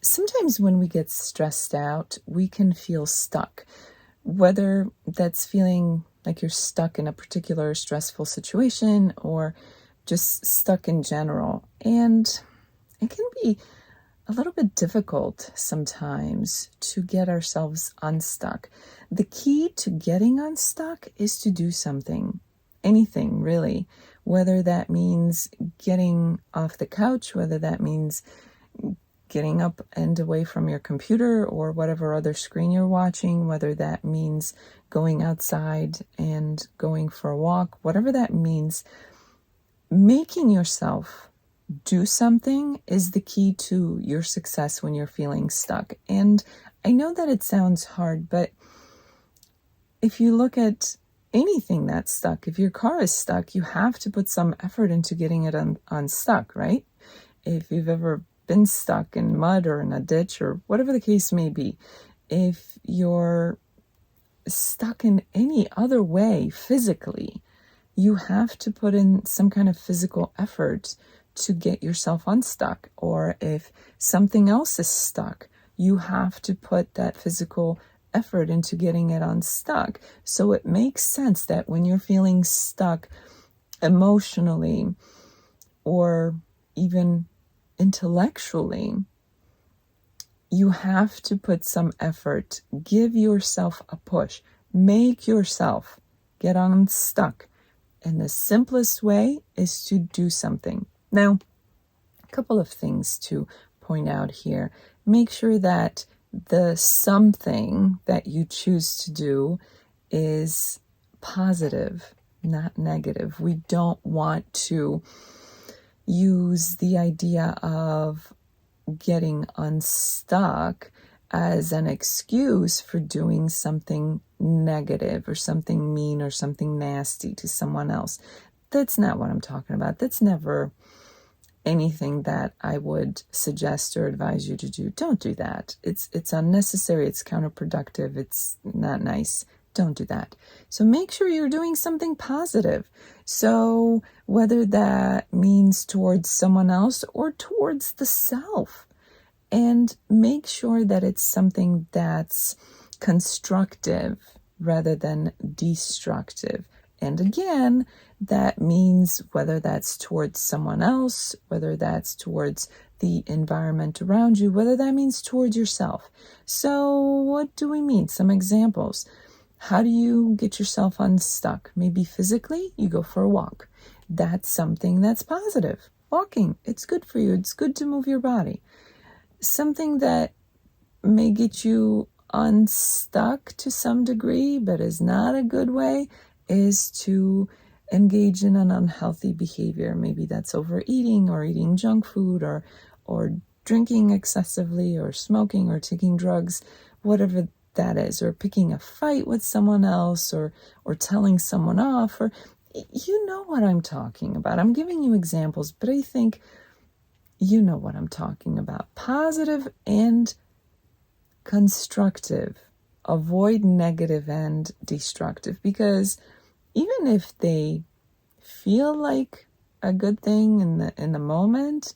Sometimes when we get stressed out, we can feel stuck, whether that's feeling like you're stuck in a particular stressful situation or just stuck in general. And it can be a little bit difficult sometimes to get ourselves unstuck. The key to getting unstuck is to do something, anything really, whether that means getting off the couch, whether that means getting up and away from your computer or whatever other screen you're watching, whether that means going outside and going for a walk, whatever that means, making yourself do something is the key to your success when you're feeling stuck. And I know that it sounds hard, but if you look at anything that's stuck, if your car is stuck, you have to put some effort into getting it unstuck, right? If you've ever been stuck in mud or in a ditch or whatever the case may be, if you're stuck in any other way physically, you have to put in some kind of physical effort to get yourself unstuck. Or if something else is stuck, you have to put that physical effort into getting it unstuck. So it makes sense that when you're feeling stuck emotionally or even intellectually, you have to put some effort, give yourself a push, make yourself get unstuck. And the simplest way is to do something. Now, a couple of things to point out here. Make sure that the something that you choose to do is positive, not negative. We don't want to use the idea of getting unstuck as an excuse for doing something negative or something mean or something nasty to someone else. That's not what I'm talking about. That's never anything that I would suggest or advise you to do. Don't do that. It's unnecessary. It's counterproductive. It's not nice. Don't do that. So make sure you're doing something positive. So whether that means towards someone else or towards the self, and make sure that it's something that's constructive rather than destructive. And again, that means whether that's towards someone else, whether that's towards the environment around you, whether that means towards yourself. So what do we mean? Some examples. How do you get yourself unstuck? Maybe physically, you go for a walk. That's something that's positive. Walking, it's good for you. It's good to move your body. Something that may get you unstuck to some degree, but is not a good way, is to engage in an unhealthy behavior. Maybe that's overeating or eating junk food or drinking excessively or smoking or taking drugs, whatever that is, or picking a fight with someone else or telling someone off, or you know what I'm talking about. I'm giving you examples, but I think you know what I'm talking about. Positive and constructive. Avoid negative and destructive, because even if they feel like a good thing in the moment,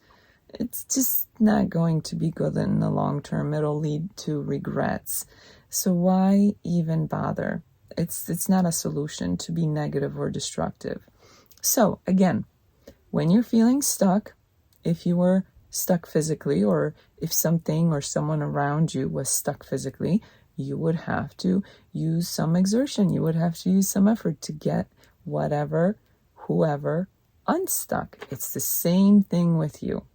it's just not going to be good in the long term. It'll lead to regrets. So why even bother? It's not a solution to be negative or destructive. So again, when you're feeling stuck, if you were stuck physically, or if something or someone around you was stuck physically, you would have to use some exertion. You would have to use some effort to get whoever unstuck. It's the same thing with you.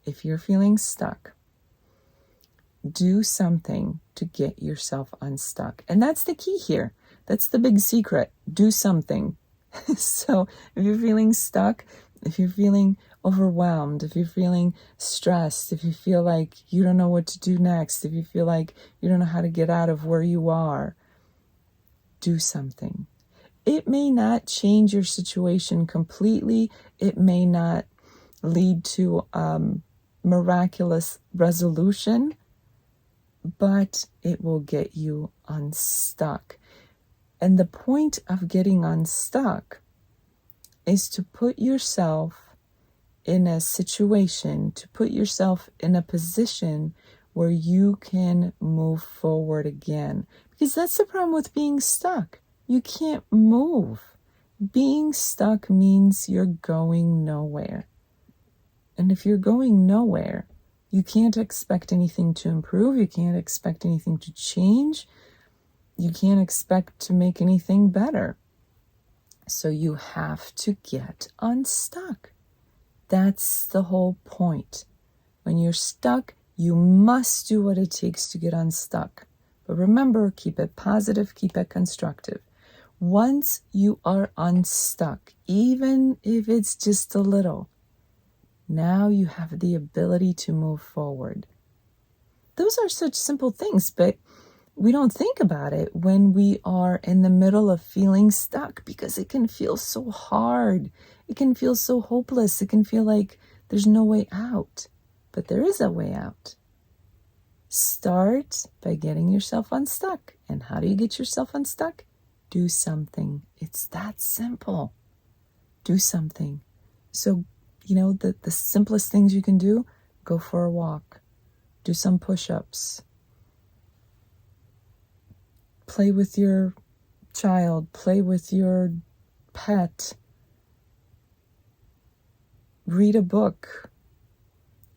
If you're feeling stuck, do something to get yourself unstuck. And that's the key here. That's the big secret. Do something. So if you're feeling stuck, if you're feeling overwhelmed, if you're feeling stressed, if you feel like you don't know what to do next, if you feel like you don't know how to get out of where you are, do something. It may not change your situation completely. It may not lead to miraculous resolution, but it will get you unstuck. And the point of getting unstuck is to put yourself in a situation, to put yourself in a position where you can move forward again. Because that's the problem with being stuck. You can't move. Being stuck means you're going nowhere. And if you're going nowhere, you can't expect anything to improve. You can't expect anything to change. You can't expect to make anything better. So you have to get unstuck. That's the whole point. When you're stuck, you must do what it takes to get unstuck. But remember, keep it positive, keep it constructive. Once you are unstuck, even if it's just a little, now you have the ability to move forward. Those are such simple things, but we don't think about it when we are in the middle of feeling stuck, because it can feel so hard. It can feel so hopeless. It can feel like there's no way out. But there is a way out. Start by getting yourself unstuck. And how do you get yourself unstuck? Do something. It's that simple. Do something. So, the simplest things you can do, go for a walk. Do some push-ups. Play with your child. Play with your pet. Read a book.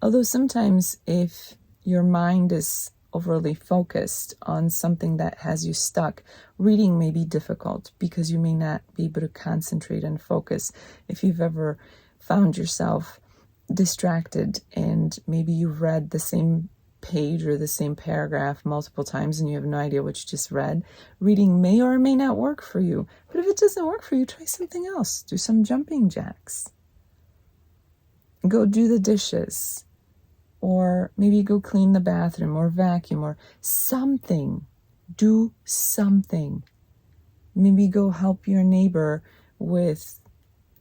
Although sometimes if your mind is overly focused on something that has you stuck, reading may be difficult because you may not be able to concentrate and focus. If you've ever found yourself distracted and maybe you've read the same page or the same paragraph multiple times and you have no idea what you just read, reading may or may not work for you. But if it doesn't work for you, try something else. Do some jumping jacks. Go do the dishes. Or maybe go clean the bathroom or vacuum or something. Do something. Maybe go help your neighbor with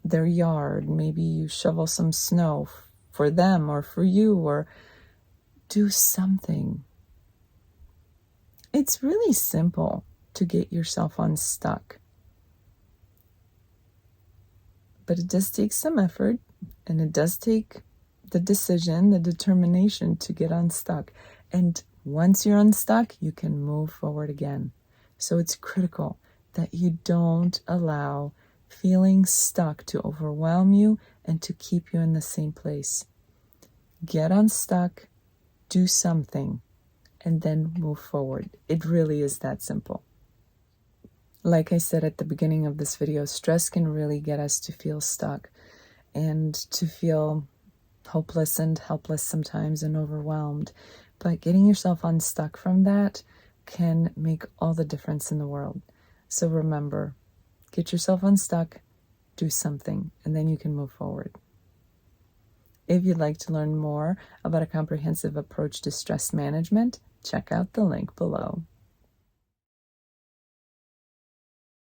their yard. Maybe you shovel some snow for them or for you, or do something. It's really simple to get yourself unstuck. But it does take some effort, and it does take the decision, the determination to get unstuck. And once you're unstuck, you can move forward again. So it's critical that you don't allow feeling stuck to overwhelm you and to keep you in the same place. Get unstuck, do something, and then move forward. It really is that simple. Like I said at the beginning of this video, stress can really get us to feel stuck and to feel hopeless and helpless sometimes and overwhelmed. But getting yourself unstuck from that can make all the difference in the world. So remember, get yourself unstuck, do something, and then you can move forward. If you'd like to learn more about a comprehensive approach to stress management, check out the link below.